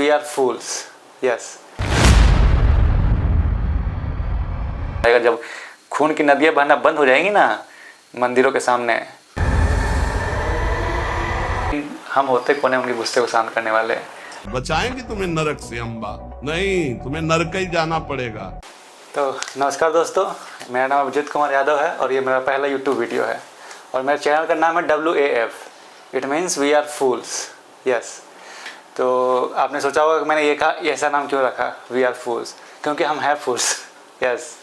We are fools. Yes, जब खून की नदियाँ बहना बंद हो जाएंगी ना मंदिरों के सामने, हम होते कौन है उनके गुस्से को शांत करने वाले। बचाएंगे तुम्हें नरक से अम्बा, नहीं तुम्हें नरक ही जाना पड़ेगा। तो नमस्कार दोस्तों, मेरा नाम अभिजीत कुमार यादव है और ये मेरा पहला यूट्यूब वीडियो है और मेरे चैनल का नाम है WAF, it means we are fools. Yes, तो आपने सोचा होगा कि मैंने ये कहा ऐसा नाम क्यों रखा वी आर फूल्स, क्योंकि हम हैं फूल्स। यस,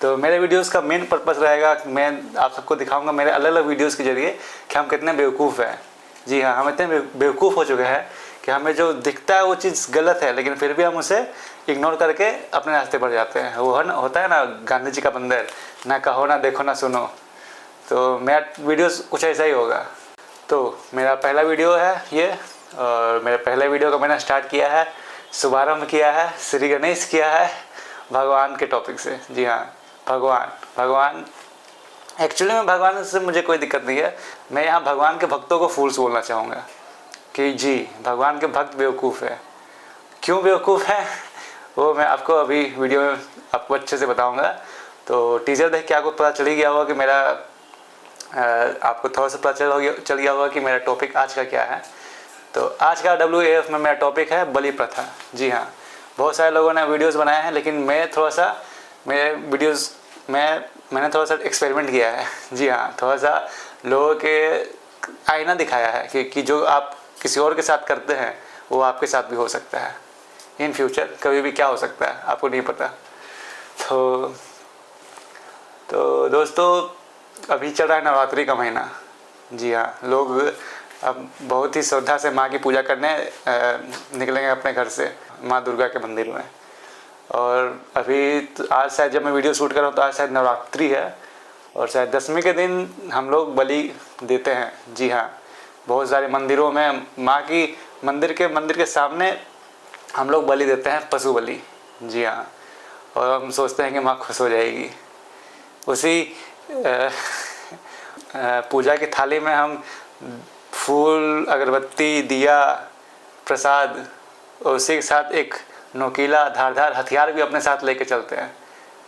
तो मेरे वीडियोस का मेन पर्पस रहेगा कि मैं आप सबको दिखाऊंगा मेरे अलग अलग वीडियोस के जरिए कि हम कितने बेवकूफ़ हैं। जी हाँ, हम इतने बेवकूफ़ हो चुके हैं कि हमें जो दिखता है वो चीज़ गलत है, लेकिन फिर भी हम उसे इग्नोर करके अपने रास्ते पर जाते हैं। वो है ना, होता है ना गांधी जी का बंदर, ना कहो ना देखो ना सुनो। तो मेरा वीडियोस कुछ ऐसा ही होगा। तो मेरा पहला वीडियो है ये, और मेरे पहले वीडियो का मैंने स्टार्ट किया है, शुभारंभ किया है, श्री गणेश किया है भगवान के टॉपिक से। जी हाँ, भगवान एक्चुअली में भगवान से मुझे कोई दिक्कत नहीं है। मैं यहाँ भगवान के भक्तों को फूल्स बोलना चाहूँगा कि जी भगवान के भक्त बेवकूफ़ है। क्यों बेवकूफ़ है वो मैं आपको अभी वीडियो में आपको अच्छे से बताऊँगा। तो टीजर देख के आपको पता चल ही गया होगा कि मेरा आपको थोड़ा सा पता चल गया होगा कि मेरा टॉपिक आज का क्या है। तो आज का WAF में मेरा टॉपिक है बलि प्रथा। जी हाँ, बहुत सारे लोगों ने वीडियोस बनाए हैं, लेकिन मैं थोड़ा सा मेरे वीडियोस में मैंने थोड़ा सा एक्सपेरिमेंट किया है। जी हाँ, थोड़ा सा लोगों के आईना दिखाया है कि जो आप किसी और के साथ करते हैं वो आपके साथ भी हो सकता है। इन फ्यूचर कभी भी क्या हो सकता है आपको नहीं पता। तो दोस्तों, अभी चल रहा है नवरात्रि का महीना। जी हाँ, लोग अब बहुत ही श्रद्धा से माँ की पूजा करने निकलेंगे अपने घर से माँ दुर्गा के मंदिर में। और अभी आज शायद जब मैं वीडियो शूट कर रहा हूँ तो आज शायद नवरात्रि है और शायद 10वीं के दिन हम लोग बलि देते हैं। जी हाँ, बहुत सारे मंदिरों में माँ की मंदिर के सामने हम लोग बलि देते हैं, पशु बलि। जी हाँ, और हम सोचते हैं कि माँ खुश हो जाएगी। उसी पूजा की थाली में हम फूल, अगरबत्ती, दिया, प्रसाद और उसी के साथ एक नोकीला धारदार हथियार भी अपने साथ लेके चलते हैं।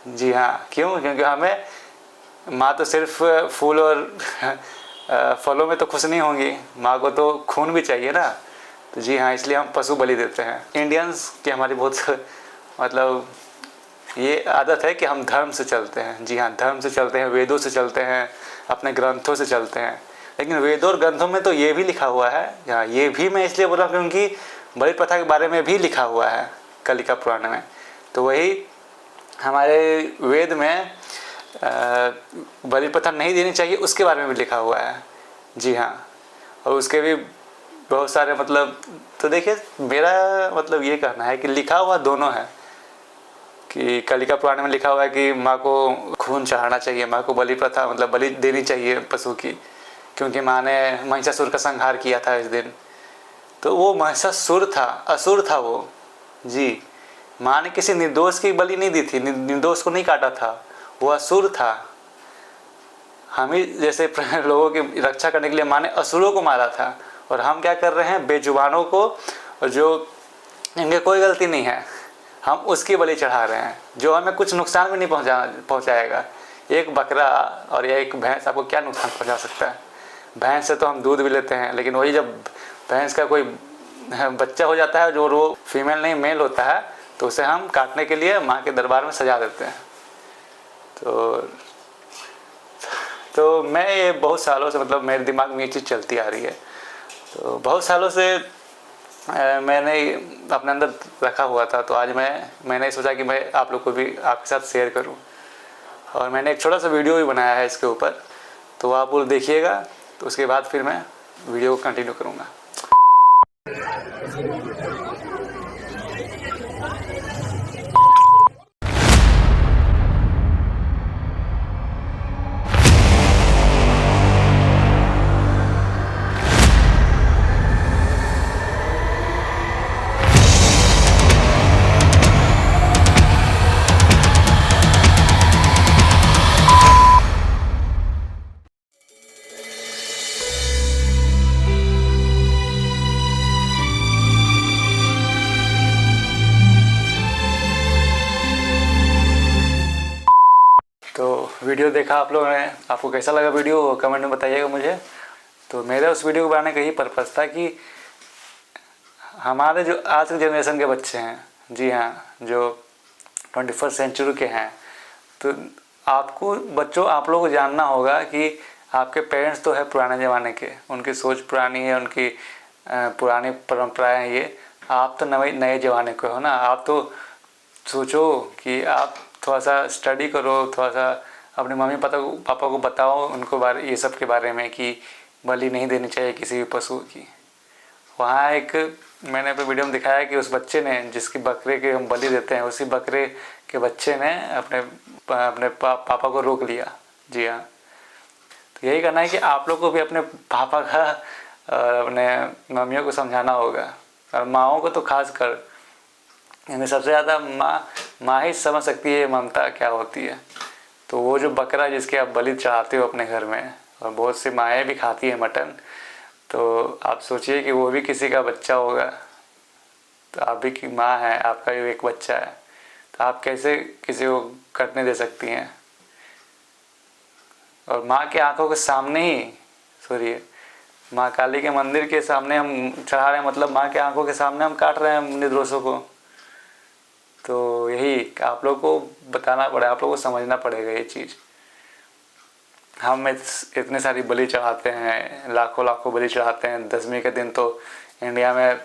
जी हाँ, क्यों? क्योंकि हमें माँ तो सिर्फ फूल और फलों में तो खुश नहीं होंगी, माँ को तो खून भी चाहिए ना। तो जी हाँ, इसलिए हम पशु बलि देते हैं। इंडियंस की हमारी बहुत मतलब ये आदत है कि हम धर्म से चलते हैं। जी हाँ, धर्म से चलते हैं, वेदों से चलते हैं, अपने ग्रंथों से चलते हैं। लेकिन वेदों और ग्रंथों में तो ये भी लिखा हुआ है, हाँ ये भी मैं इसलिए बोल रहा हूँ क्योंकि बलि प्रथा के बारे में भी लिखा हुआ है कलिका पुराण में। तो वही हमारे वेद में बलि प्रथा नहीं देनी चाहिए उसके बारे में भी लिखा हुआ है। जी हाँ, और उसके भी बहुत सारे मतलब, तो देखिए मेरा मतलब ये कहना है कि लिखा हुआ दोनों है कि कलिका पुराण में लिखा हुआ है कि माँ को खून चढ़ाना चाहिए, माँ को बलि प्रथा मतलब बलि देनी चाहिए पशु की, क्योंकि माँ ने महिषासुर का संहार किया था इस दिन। तो वो महिषासुर था, असुर था वो। जी, माँ ने किसी निर्दोष की बलि नहीं दी थी, निर्दोष को नहीं काटा था, वो असुर था। हम ही जैसे लोगों की रक्षा करने के लिए माँ ने असुरों को मारा था, और हम क्या कर रहे हैं बेजुबानों को, और जो इनके कोई गलती नहीं है हम उसकी बलि चढ़ा रहे हैं, जो हमें कुछ नुकसान भी नहीं पहुंचाएगा। एक बकरा और एक भैंस आपको क्या नुकसान पहुंचा सकता है? भैंस से तो हम दूध भी लेते हैं, लेकिन वही जब भैंस का कोई बच्चा हो जाता है जो वो फीमेल नहीं मेल होता है, तो उसे हम काटने के लिए माँ के दरबार में सजा देते हैं। तो मैं ये बहुत सालों से मतलब मेरे दिमाग में ये चीज़ चलती आ रही है। तो बहुत सालों से मैंने अपने अंदर रखा हुआ था। तो आज मैंने सोचा कि मैं आप लोग को भी आपके साथ शेयर करूं, और मैंने एक छोटा सा वीडियो भी बनाया है इसके ऊपर। तो आप वो देखिएगा, तो उसके बाद फिर मैं वीडियो को कंटिन्यू करूंगा। वीडियो देखा आप लोगों ने, आपको कैसा लगा वीडियो कमेंट में बताइएगा मुझे। तो मेरा उस वीडियो को बनाने का यही पर्पज़ था कि हमारे जो आज के जनरेशन के बच्चे हैं, जी हाँ, जो 21st सेंचुरी के हैं, तो आपको बच्चों आप लोगों को जानना होगा कि आपके पेरेंट्स तो है पुराने ज़माने के, उनकी सोच पुरानी है, उनकी पुरानी परंपराएं हैं ये। आप तो नए ज़माने के हो ना। आप तो सोचो कि आप थोड़ा सा स्टडी करो, थोड़ा सा अपने मम्मी पापा को बताओ उनको ये सब के बारे में कि बलि नहीं देनी चाहिए किसी भी पशु की। वहाँ एक मैंने अपने वीडियो में दिखाया कि उस बच्चे ने, जिसकी बकरे के हम बलि देते हैं, उसी बकरे के बच्चे ने अपने पापा को रोक लिया। जी हाँ, तो यही करना है कि आप लोग को भी अपने पापा का और अपने मम्मियों को समझाना होगा, और माँओं को तो खास कर, यानी सबसे ज़्यादा माँ ही समझ सकती है ममता क्या होती है। तो वो जो बकरा जिसके आप बलि चढ़ाते हो अपने घर में, और बहुत सी माएँ भी खाती है मटन, तो आप सोचिए कि वो भी किसी का बच्चा होगा। तो आप भी की माँ है, आपका भी एक बच्चा है, तो आप कैसे किसी को कटने दे सकती हैं। और माँ के आंखों के सामने ही, सोचिए, माँ काली के मंदिर के सामने हम चढ़ा रहे हैं, मतलब माँ के आंखों के सामने हम काट रहे हैं निर्दोषों को। तो यही आप लोग को बताना पड़ेगा, आप लोग को समझना पड़ेगा ये चीज़। हम इतने सारी बलि चढ़ाते हैं, लाखों बलि चढ़ाते हैं। 10वीं के दिन तो इंडिया में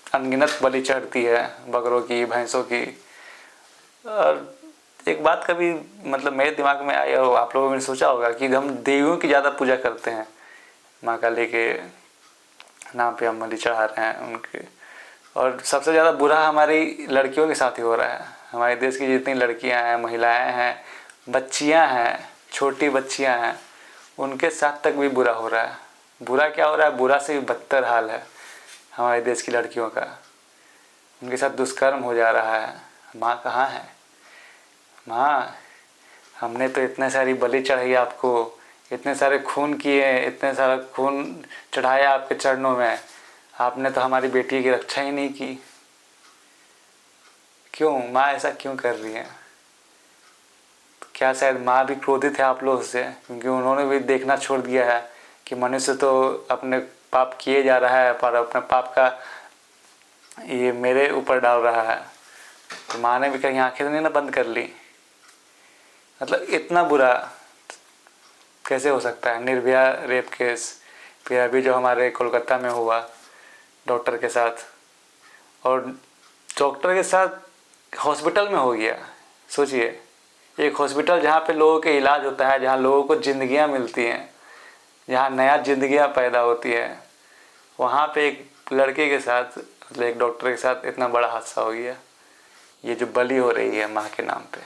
अनगिनत बलि चढ़ती है, बकरों की, भैंसों की। और एक बात कभी मतलब मेरे दिमाग में आई, और आप लोगों ने सोचा होगा कि हम देवियों की ज़्यादा पूजा करते हैं, माँ काली के नाम पे हम बलि चढ़ा रहे हैं उनके। और सबसे ज़्यादा बुरा हमारी लड़कियों के साथ ही हो रहा है। हमारे देश की जितनी लड़कियां हैं, महिलाएं हैं, बच्चियां हैं, छोटी बच्चियां हैं, उनके साथ तक भी बुरा हो रहा है। बुरा क्या हो रहा है? बुरा से भी बदतर हाल है हमारे देश की लड़कियों का। उनके साथ दुष्कर्म हो जा रहा है। माँ कहाँ है? माँ, हमने तो इतने सारी बलि चढ़ाई आपको, इतने सारे खून किए, इतने सारा खून चढ़ाया आपके चरणों में, आपने तो हमारी बेटी की रक्षा ही नहीं की। क्यों माँ ऐसा क्यों कर रही है? तो क्या शायद माँ भी क्रोधित है आप लोगों से, क्योंकि उन्होंने भी देखना छोड़ दिया है कि मनुष्य तो अपने पाप किए जा रहा है, पर अपने पाप का ये मेरे ऊपर डाल रहा है। तो माँ ने भी कहीं आंखें नहीं ना बंद कर ली। मतलब इतना बुरा कैसे हो सकता है? निर्भया रेप केस, फिर अभी जो हमारे कोलकाता में हुआ डॉक्टर के साथ, और डॉक्टर के साथ हॉस्पिटल में हो गया। सोचिए, एक हॉस्पिटल जहाँ पे लोगों के इलाज होता है, जहाँ लोगों को ज़िंदगियाँ मिलती हैं, जहाँ नया ज़िंदगियाँ पैदा होती है, वहाँ पे एक लड़के के साथ, मतलब एक डॉक्टर के साथ इतना बड़ा हादसा हो गया। ये जो बलि हो रही है माँ के नाम पे,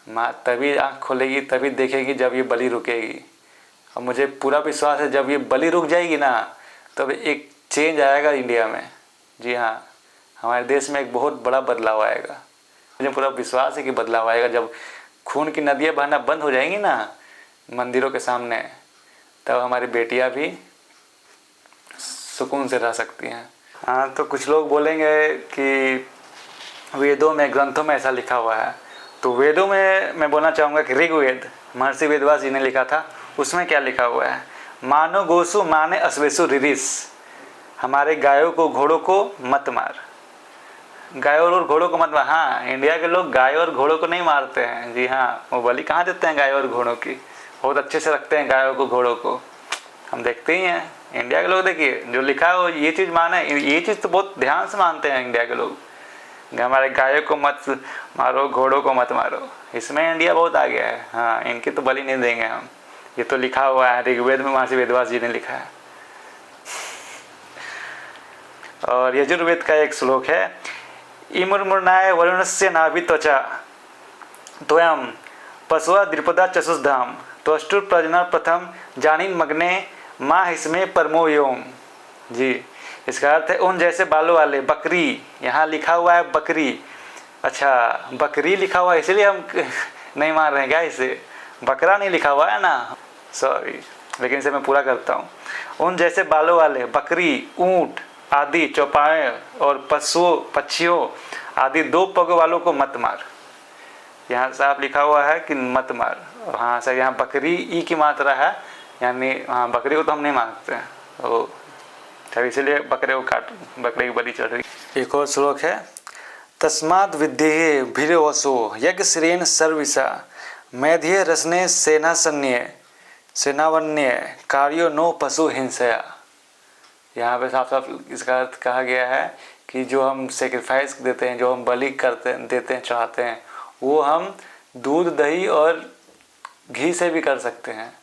माँ तभी आँख खोलेगी, तभी देखेगी जब ये बलि रुकेगी। और मुझे पूरा विश्वास है जब ये बलि रुक जाएगी ना, तब एक चेंज आएगा इंडिया में। जी हाँ, हमारे देश में एक बहुत बड़ा बदलाव आएगा। मुझे पूरा विश्वास है कि बदलाव आएगा। जब खून की नदियाँ बहना बंद हो जाएंगी ना मंदिरों के सामने, तब हमारी बेटियाँ भी सुकून से रह सकती हैं। हाँ, तो कुछ लोग बोलेंगे कि वेदों में, ग्रंथों में ऐसा लिखा हुआ है। तो वेदों में मैं बोलना चाहूँगा कि ऋग्वेद, महर्षि वेदव्यास जी ने लिखा था। उसमें क्या लिखा हुआ है? मानो गोसु माने अश्वेसु रिरिस, हमारे गायों को घोड़ों को मत मार। गायों और घोड़ों को मत मार। हाँ, इंडिया के लोग गायों और घोड़ों को नहीं मारते हैं। जी हाँ, वो बलि कहाँ देते हैं गायों और घोड़ों की? बहुत अच्छे से रखते हैं गायों को, घोड़ों को। हम देखते ही हैं इंडिया के लोग। देखिए, जो लिखा है वो ये चीज़ माने, ये चीज़ तो बहुत ध्यान से मानते हैं इंडिया के लोग। हमारे गायों को मत मारो, घोड़ों को मत मारो, इसमें इंडिया बहुत आगे है। हाँ, इनकी तो बलि नहीं देंगे हम। ये तो लिखा हुआ है ऋग्वेद में, महर्षि वेदव्यास जी ने लिखा है। और यजुर्वेद का एक श्लोक है, इमुर्मुर्नाय वरुणस्य नाभि त्वचा त्वयं पशुआ द्विपदा चतुष्धाम त्वष्टुर प्रजना प्रथम जानीन मग्ने माँ हिस्मे परमो योम। जी, इसका अर्थ है उन जैसे बालों वाले बकरी। यहाँ लिखा हुआ है बकरी। अच्छा, बकरी लिखा हुआ है इसलिए हम नहीं मान रहे हैं क्या इसे? बकरा नहीं लिखा हुआ है ना, सॉरी, लेकिन इसे मैं पूरा करता हूँ। उन जैसे बालों वाले बकरी, ऊँट आदि चौपाए और पशुओं, पक्षियों आदि 2 पग वालों को मत मार। यहाँ साफ लिखा हुआ है कि मत मार। और हाँ सर, यहाँ बकरी ई की मात्रा है, यानी हाँ बकरी को तो हम नहीं मानते हैं, तो इसलिए बकरे की बलि चढ़ रही। एक और श्लोक है, तस्माद् विद्धेहि भीरवसो यज्ञ श्रेण सर्विसा मैध्ये रसने सेनावन्य कार्यो नो पशु हिंसया। यहाँ पे साफ साफ इसका अर्थ कहा गया है कि जो हम सेक्रीफाइस देते हैं, जो हम बलि देते हैं, चढ़ाते हैं, वो हम दूध दही और घी से भी कर सकते हैं।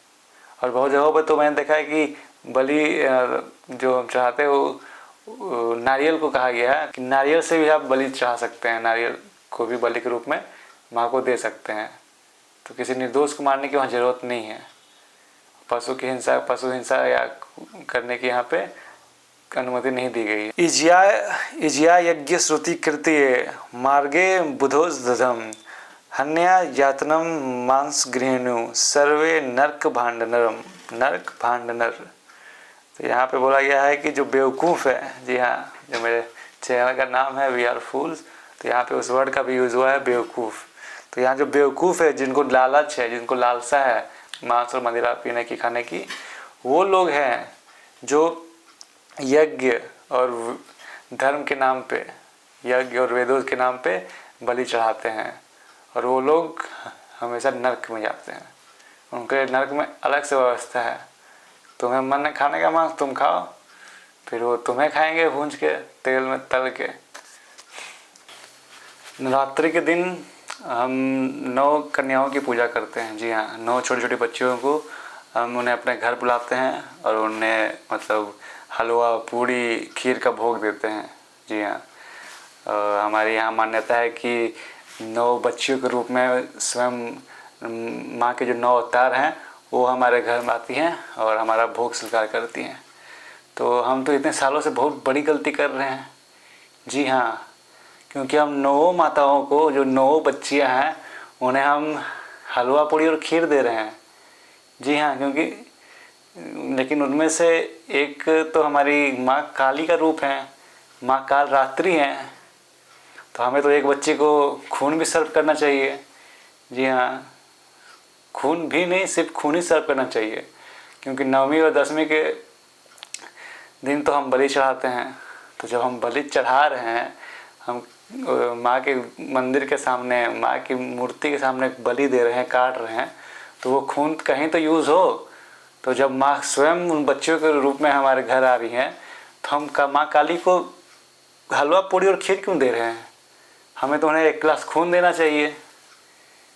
और बहुत जगहों पर तो मैंने देखा है कि बलि जो हम चढ़ाते हैं वो नारियल को कहा गया है कि नारियल से भी आप बलि चढ़ा सकते हैं, नारियल को भी बलि के रूप में माँ को दे सकते हैं। तो किसी निर्दोष को मारने की वहाँ ज़रूरत नहीं है। पशु हिंसा या करने की यहाँ पे अनुमति नहीं दी गई है। इज्या यज्ञ श्रुति कृत्य मार्गे बुधोदधम हन्या यातनम मांस गृहिणु सर्वे नर्क भांडनर। तो यहाँ पे बोला गया है कि जो बेवकूफ़ है, जी हाँ, जो मेरे चैनल का नाम है वी आर फूल्स, तो यहाँ पे उस वर्ड का भी यूज़ हुआ है बेवकूफ़। तो यहाँ जो बेवकूफ़ है, जिनको लालच है, जिनको लालसा है मांस और मदिरा पीने की, खाने की, वो लोग हैं जो यज्ञ और धर्म के नाम पे, यज्ञ और वेदों के नाम पे बलि चढ़ाते हैं, और वो लोग हमेशा नरक में जाते हैं। उनके नरक में अलग से व्यवस्था है। तुम्हें मन है खाने का मांस, तुम खाओ, फिर वो तुम्हें खाएंगे भूंज के, तेल में तल के। नवरात्रि के दिन हम 9 कन्याओं की पूजा करते हैं। जी हाँ, 9 छोटी छोटी बच्चियों को हम उन्हें अपने घर बुलाते हैं और उन्हें मतलब हलवा पूड़ी खीर का भोग देते हैं। जी हाँ, हमारे यहाँ मान्यता है कि 9 बच्चियों के रूप में स्वयं माँ के जो 9 अवतार हैं वो हमारे घर में आती हैं और हमारा भोग स्वीकार करती हैं। तो हम तो इतने सालों से बहुत बड़ी गलती कर रहे हैं। जी हाँ, क्योंकि हम 9 माताओं को, जो 9 बच्चियां हैं, उन्हें हम हलवा पूड़ी और खीर दे रहे हैं। जी हाँ, क्योंकि लेकिन उनमें से एक तो हमारी माँ काली का रूप है, माँ काल रात्रि हैं, तो हमें तो एक बच्चे को खून भी सर्व करना चाहिए। जी हाँ, खून भी नहीं, सिर्फ खून ही सर्व करना चाहिए, क्योंकि 9वीं और 10वीं के दिन तो हम बलि चढ़ाते हैं। तो जब हम बलि चढ़ा रहे हैं, हम माँ के मंदिर के सामने, माँ की मूर्ति के सामने बलि दे रहे हैं, काट रहे हैं, तो वो खून कहीं तो यूज़ हो। तो जब माँ स्वयं उन बच्चों के रूप में हमारे घर आ रही हैं, तो हम माँ काली को हलवा पूड़ी और खीर क्यों दे रहे हैं? हमें तो उन्हें 1 गिलास खून देना चाहिए।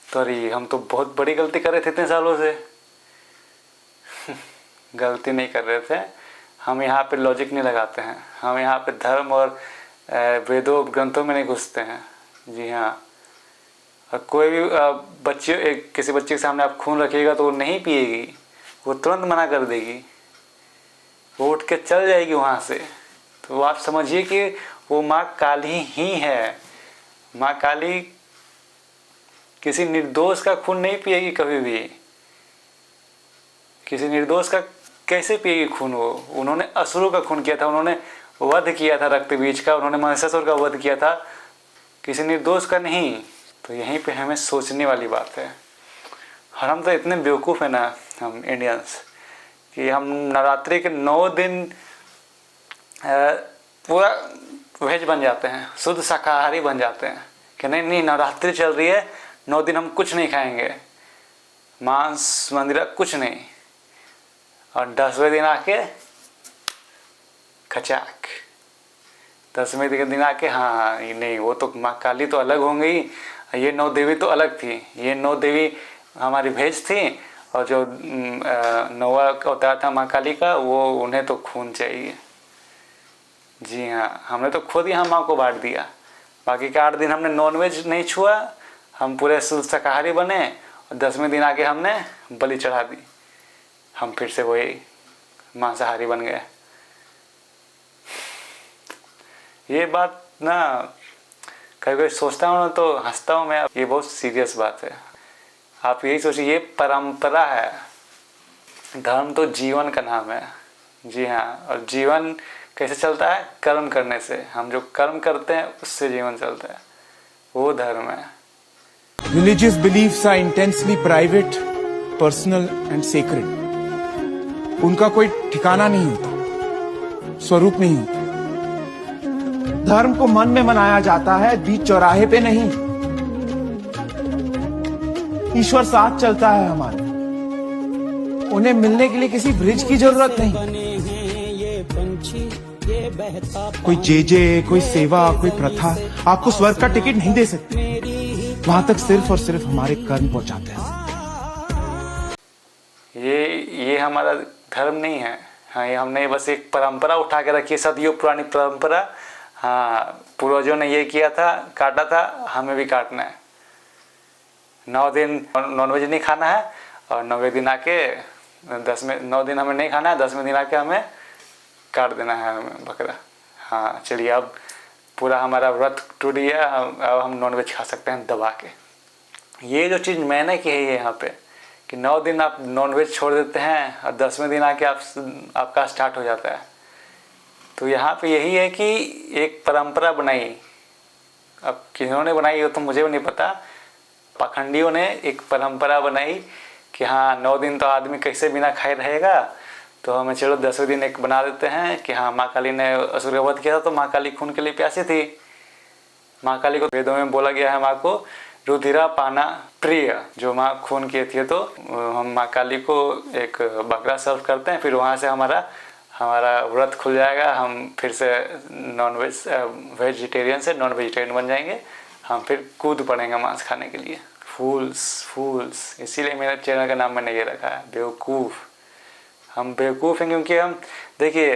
तो अरे हम तो बहुत बड़ी गलती कर रहे थे इतने सालों से। गलती नहीं कर रहे थे, हम यहाँ पे लॉजिक नहीं लगाते हैं, हम यहाँ पे धर्म और वेदों ग्रंथों में नहीं घुसते हैं। जी हाँ, और कोई भी किसी बच्चे के सामने आप खून रखिएगा तो वो नहीं पिएगी, वो तुरंत मना कर देगी, वो उठ के चल जाएगी वहाँ से। तो आप समझिए कि वो माँ काली ही है। माँ काली किसी निर्दोष का खून नहीं पिएगी कभी भी। किसी निर्दोष का कैसे पिएगी खून? वो उन्होंने असुरों का खून किया था, उन्होंने वध किया था रक्त बीज का, उन्होंने महिषासुर का वध किया था, किसी निर्दोष का नहीं। तो यहीं पे हमें सोचने वाली बात है। और हम तो इतने बेवकूफ़ हैं ना, हम इंडियंस, कि हम नवरात्रि के 9 दिन पूरा वेज बन जाते हैं, शुद्ध शाकाहारी बन जाते हैं कि नहीं नवरात्रि चल रही है, 9 दिन हम कुछ नहीं खाएंगे, मांस मंदिरा कुछ नहीं। और 10वें दिन आके खचाक, 10वें दिन आके हाँ नहीं, वो तो माँ काली तो अलग होंगी, ये 9 देवी तो अलग थी, ये 9 देवी हमारी भेज थी, और जो 9वां अवतार था माँ काली का, वो उन्हें तो खून चाहिए। जी हाँ, हमने तो खुद यहाँ माँ को बांट दिया। बाकी के 8 दिन हमने नॉनवेज नहीं छुआ, हम पूरे शुद्ध शाकाहारी बने, और 10वें दिन आके हमने बलि चढ़ा दी, हम फिर से वही मांसाहारी बन गए। ये बात ना कभी कभी सोचता हूँ ना तो हंसता हूँ मैं। ये बहुत सीरियस बात है। आप यही सोचिए, ये परंपरा है, धर्म तो जीवन का नाम है। जी हाँ, और जीवन कैसे चलता है? कर्म करने से। हम जो कर्म करते हैं उससे जीवन चलता है, वो धर्म है। Religious beliefs are intensely private, personal and sacred. उनका कोई ठिकाना नहीं होता, स्वरूप नहीं होता। धर्म को मन में मनाया जाता है, बीच चौराहे पे नहीं। ईश्वर साथ चलता है हमारे, उन्हें मिलने के लिए किसी ब्रिज की जरूरत नहीं। कोई जे कोई सेवा, कोई प्रथा आपको स्वर्ग का टिकट नहीं दे सकते। वहां तक सिर्फ और सिर्फ हमारे कर्म पहुंचाते हैं। ये हमारा धर्म नहीं है। हाँ, ये हमने बस एक परंपरा उठा के रखी है, सदियों पुरानी परंपरा। हाँ, पूर्वजों ने ये किया था, काटा था, हमें भी काटना है। 9 दिन नॉनवेज नहीं खाना है और 9वें दिन आके 9 दिन हमें नहीं खाना है, 10वें दिन आके हमें काट देना है हमें बकरा। हाँ चलिए, अब पूरा हमारा व्रत टूट गया, अब हम नॉनवेज खा सकते हैं दबा के। ये जो चीज़ मैंने की है यहाँ पे कि 9 दिन आप नॉनवेज छोड़ देते हैं और 10वें दिन आके आपका स्टार्ट हो जाता है। तो यहाँ पे यही है कि एक परंपरा बनाई। अब किन्होंने बनाई हो तो मुझे भी नहीं पता। पाखंडियों ने एक परंपरा बनाई कि हाँ 9 दिन तो आदमी कैसे बिना खाए रहेगा, तो हमें चलो 10वें दिन एक बना देते हैं कि हाँ माँ काली ने असुर का वध किया था, तो माँ काली खून के लिए प्यासी थी। माँ काली को वेदों में बोला गया है माँ को रुधिरा पाना प्रिय, जो माँ खून किए थे। तो हम माँ काली को एक बकरा सर्व करते हैं, फिर वहाँ से हमारा व्रत खुल जाएगा। हम फिर से वेजिटेरियन से नॉन वेजिटेरियन बन जाएंगे। हम फिर कूद पड़ेंगे मांस खाने के लिए। फूल्स, इसीलिए मेरे चैनल का नाम मैंने ये रखा है, बेवकूफ़। हम बेवकूफ़ हैं क्योंकि हम देखिए,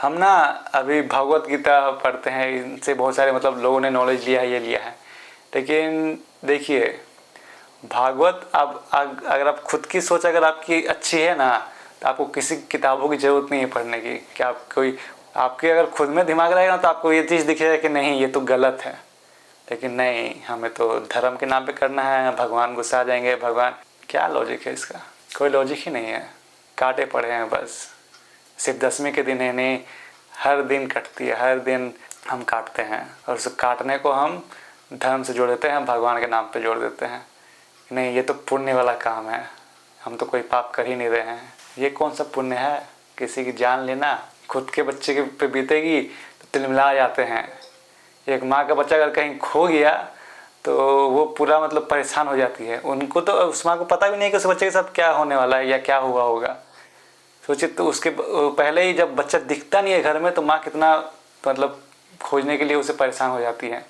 हम ना अभी भगवत गीता पढ़ते हैं, इनसे बहुत सारे मतलब लोगों ने नॉलेज लिया है, ये लिया है। लेकिन देखिए, भागवत अब अगर आप खुद की सोच अगर आपकी अच्छी है ना, तो आपको किसी किताबों की ज़रूरत नहीं है पढ़ने की। कि आपके अगर खुद में दिमाग रहेगा तो आपको ये चीज़ दिखेगा कि नहीं ये तो गलत है। लेकिन नहीं, हमें तो धर्म के नाम पे करना है, भगवान गुस्सा आ जाएंगे। भगवान, क्या लॉजिक है इसका? कोई लॉजिक ही नहीं है। काटे पड़े हैं बस। सिर्फ 10वें के दिन है नहीं, हर दिन कटती है, हर दिन हम काटते हैं। और उस काटने को हम धर्म से जोड़ देते हैं, भगवान के नाम पे जोड़ देते हैं। नहीं, ये तो पुण्य वाला काम है, हम तो कोई पाप कर ही नहीं रहे हैं। ये कौन सा पुण्य है? किसी की जान लेना, खुद के बच्चे के पे बीतेगी तो तिलमिला जाते हैं। एक माँ का बच्चा अगर कहीं खो गया तो वो पूरा मतलब परेशान हो जाती है। उनको तो उस माँ को पता भी नहीं कि उस बच्चे के साथ क्या होने वाला है या क्या हुआ होगा। सोचिए, तो उसके पहले ही जब बच्चा दिखता नहीं है घर में, तो माँ कितना मतलब खोजने के लिए उसे परेशान हो जाती है,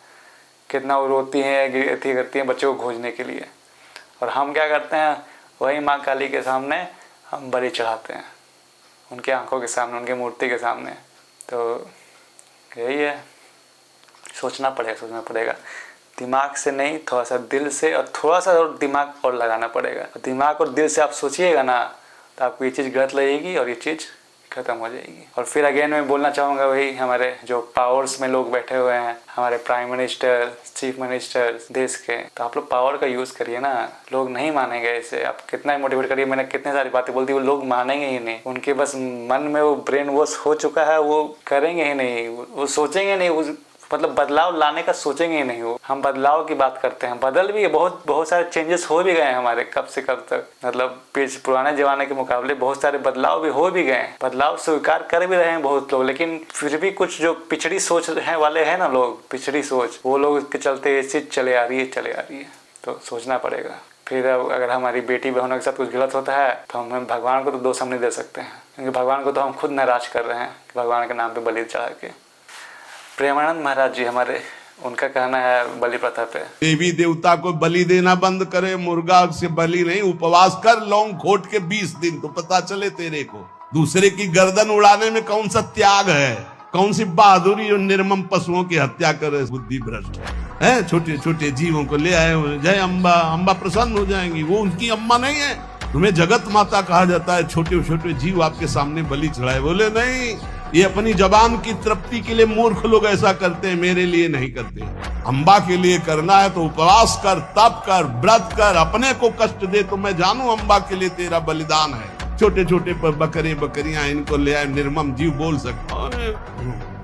कितना वो रोती हैं, गिरती करती हैं बच्चे को खोजने के लिए। और हम क्या करते हैं, वही माँ काली के सामने हम बलि चढ़ाते हैं, उनके आंखों के सामने, उनके मूर्ति के सामने। तो यही है, सोचना पड़ेगा। दिमाग से नहीं, थोड़ा सा दिल से, और थोड़ा सा और दिमाग और लगाना पड़ेगा। दिमाग और दिल से आप सोचिएगा ना, तो आपको ये चीज़ गलत लगेगी और ये चीज़ खत्म हो जाएगी। और फिर अगेन मैं बोलना चाहूँगा, वही हमारे जो पावर्स में लोग बैठे हुए हैं, हमारे प्राइम मिनिस्टर, चीफ मिनिस्टर देश के, तो आप लोग पावर का यूज़ करिए ना। लोग नहीं मानेंगे इसे, आप कितना ही मोटिवेट करिए। मैंने कितनी सारी बातें बोल दी, वो लोग मानेंगे ही नहीं। उनके बस मन में वो ब्रेन वॉश हो चुका है, वो करेंगे ही नहीं, वो सोचेंगे नहीं, मतलब बदलाव लाने का सोचेंगे ही नहीं। वो हम बदलाव की बात करते हैं, बदल भी बहुत सारे चेंजेस हो भी गए हैं हमारे, कब से कब तक। मतलब पुराने जमाने के मुकाबले बहुत सारे बदलाव भी हो भी गए, बदलाव स्वीकार कर भी रहे हैं बहुत लोग। लेकिन फिर भी कुछ जो पिछड़ी सोच है वाले हैं ना लोग, पिछड़ी सोच, वो लोग के चलते ये चीज़ चले आ रही है। तो सोचना पड़ेगा। फिर अगर हमारी बेटी बहनों के साथ कुछ गलत होता है तो हम भगवान को तो दोष हम नहीं दे सकते हैं, क्योंकि भगवान को तो हम खुद नाराज कर रहे हैं भगवान के नाम पे बलि चढ़ा के। प्रेमानंद महाराज जी हमारे, उनका कहना है बलि प्रथा पे, देवी देवता को बलि देना बंद करे, मुर्गा से बलि नहीं, उपवास कर लौंग खोट के 20 दिन, तो पता चले तेरे को दूसरे की गर्दन उड़ाने में कौन सा त्याग है, कौन सी बहादुरी और निर्मम पशुओं की हत्या करे। बुद्धि भ्रष्ट है। छोटे छोटे जीवों को ले आए, जय अम्बा, अम्बा प्रसन्न हो जाएंगी। वो उनकी अम्मा नहीं है, तुम्हें जगत माता कहा जाता है। छोटे छोटे जीव आपके सामने बलि चढ़ाए, बोले नहीं, ये अपनी जबान की तृप्ति के लिए मूर्ख लोग ऐसा करते हैं, मेरे लिए नहीं करते। अम्बा के लिए करना है तो उपवास कर, तप कर, व्रत कर, अपने को कष्ट दे तो मैं जानू अम्बा के लिए तेरा बलिदान है। छोटे छोटे बकरियां इनको ले आए, निर्मम जीव बोल सकते,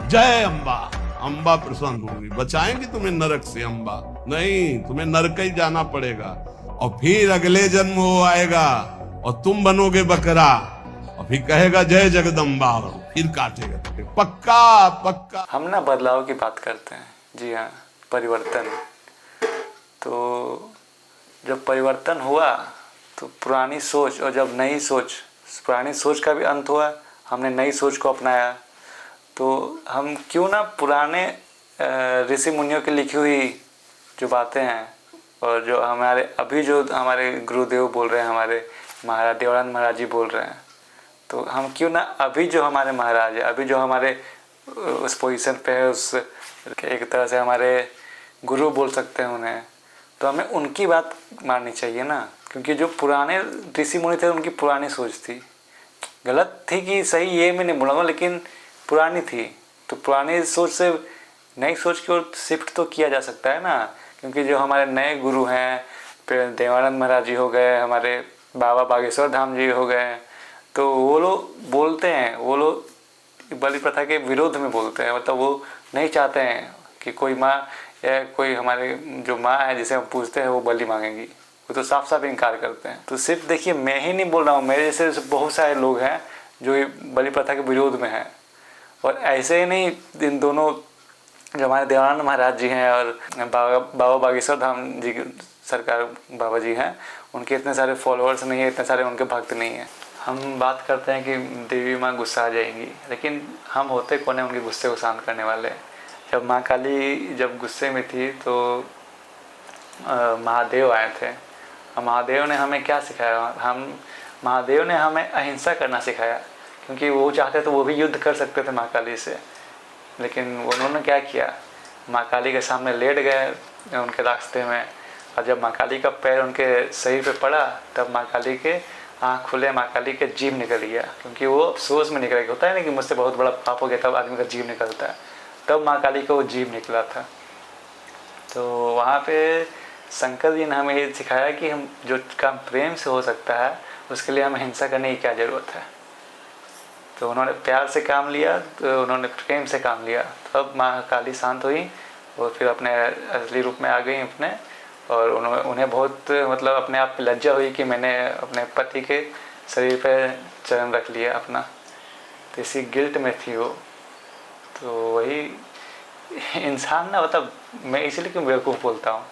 जय अम्बा, अम्बा प्रसन्न होगी, बचाएंगी तुम्हें नरक से अम्बा। नहीं, तुम्हें नरक ही जाना पड़ेगा और फिर अगले जन्म वो आएगा और तुम बनोगे बकरा और फिर कहेगा जय जगदम्बा और फिर काटेगा तुम्हें। पक्का पक्का। हम ना बदलाव की बात करते हैं, जी हाँ, परिवर्तन। तो जब परिवर्तन हुआ तो पुरानी सोच, और जब नई सोच, पुरानी सोच का भी अंत हुआ, हमने नई सोच को अपनाया। तो हम क्यों ना पुराने ऋषि मुनियों की लिखी हुई जो बातें हैं और जो हमारे अभी जो हमारे गुरुदेव बोल रहे हैं, हमारे महाराज देवानंद महाराज जी बोल रहे हैं, तो हम क्यों ना अभी जो हमारे महाराज है, अभी जो हमारे उस पोजीशन पे है, उस एक तरह से हमारे गुरु बोल सकते हैं उन्हें, तो हमें उनकी बात माननी चाहिए ना। क्योंकि जो पुराने ऋषि मुनि थे उनकी पुरानी सोच थी, गलत थी कि सही ये मैं नहीं बोलूँगा, लेकिन पुरानी थी। तो पुरानी सोच से नई सोच की ओर शिफ्ट तो किया जा सकता है ना। क्योंकि जो हमारे नए गुरु हैं, फिर देवानंद महाराज जी हो गए, हमारे बाबा बागेश्वर धाम जी हो गए, तो वो लोग बोलते हैं, वो लोग बलि प्रथा के विरोध में बोलते हैं। मतलब वो नहीं चाहते हैं कि कोई माँ या कोई हमारे जो माँ है जिसे हम पूछते हैं वो बलि मांगेंगी, वो तो साफ साफ इनकार करते हैं। तो सिर्फ देखिए, मैं ही नहीं बोल रहा हूँ, मेरे जैसे बहुत सारे लोग हैं जो बलि प्रथा के विरोध में हैं। और ऐसे ही नहीं, इन दोनों जो हमारे देवानंद महाराज जी हैं और बाबा बागेश्वर धाम जी सरकार बाबा जी हैं, उनके इतने सारे फॉलोअर्स नहीं है, इतने सारे उनके भक्त नहीं हैं। हम बात करते हैं कि देवी माँ गुस्सा आ जाएंगी, लेकिन हम होते कौन है उनके गुस्से को शांत करने वाले। जब माँ काली जब गुस्से में थी तो महादेव आए थे, और महादेव ने हमें क्या सिखाया? महादेव ने हमें अहिंसा करना सिखाया। क्योंकि वो चाहते तो वो भी युद्ध कर सकते थे माँ काली से, लेकिन उन्होंने क्या किया? माँ काली के सामने लेट गए उनके रास्ते में, और जब माँ काली का पैर उनके शरीर पे पड़ा तब माँ काली के आँख खुले, माँ काली के जीभ निकल गया। क्योंकि वो सोच में निकल गया, होता है ना कि मुझसे बहुत बड़ा पाप हो गया, तब आदमी का जीभ निकलता है, तब माँ काली को वो जीभ निकला था। तो वहाँ पे शंकर जी ने हमें ये सिखाया कि हम जो काम प्रेम से हो सकता है उसके लिए हमें हिंसा करने की क्या ज़रूरत है। तो उन्होंने प्यार से काम लिया, तो उन्होंने प्रेम से काम लिया, तब माँ काली शांत हुई और फिर अपने असली रूप में आ गई अपने। और उन्हें बहुत मतलब अपने आप पे लज्जा हुई कि मैंने अपने पति के शरीर पे चरण रख लिया अपना, तो इसी गिल्ट में थी वो। तो वही इंसान ना, मतलब मैं इसीलिए क्यों बेवकूफ़ बोलता हूँ,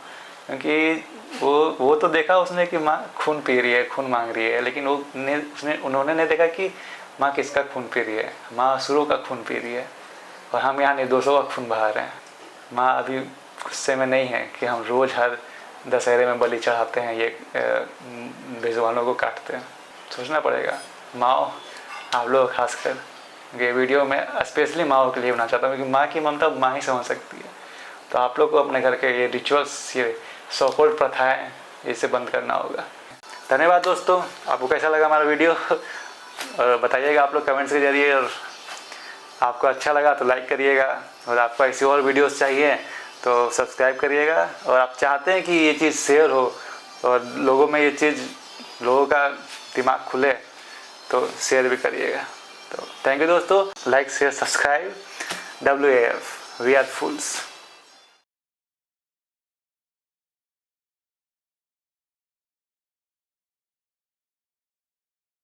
क्योंकि वो तो देखा उसने कि माँ खून पी रही है, खून मांग रही है, लेकिन उन्होंने नहीं देखा कि माँ किसका खून पी रही है। माँ असुरों का खून पी रही है और हम यहाँ निर्दोषों का खून बहा रहे हैं। माँ अभी गुस्से में नहीं है कि हम रोज़ हर दशहरे में बलि चढ़ाते हैं, ये बेजुबानों को काटते हैं। सोचना पड़ेगा। माँ, आप लोग खासकर, ये वीडियो में स्पेशली माँओं के लिए बनाना चाहता हूँ, क्योंकि माँ की ममता माँ ही समझ सकती है। तो आप लोग को अपने घर के ये रिचुअल्स, ये सो-कॉल्ड प्रथाएँ, इसे बंद करना होगा। धन्यवाद दोस्तों, आपको कैसा लगा हमारा वीडियो और बताइएगा आप लोग कमेंट्स के जरिए। और आपको अच्छा लगा तो लाइक करिएगा, और आपको ऐसी और वीडियोस चाहिए तो सब्सक्राइब करिएगा। और आप चाहते हैं कि ये चीज़ शेयर हो और लोगों में ये चीज़, लोगों का दिमाग खुले, तो शेयर भी करिएगा। तो थैंक यू दोस्तों, like share subscribe. WAF, we are fools.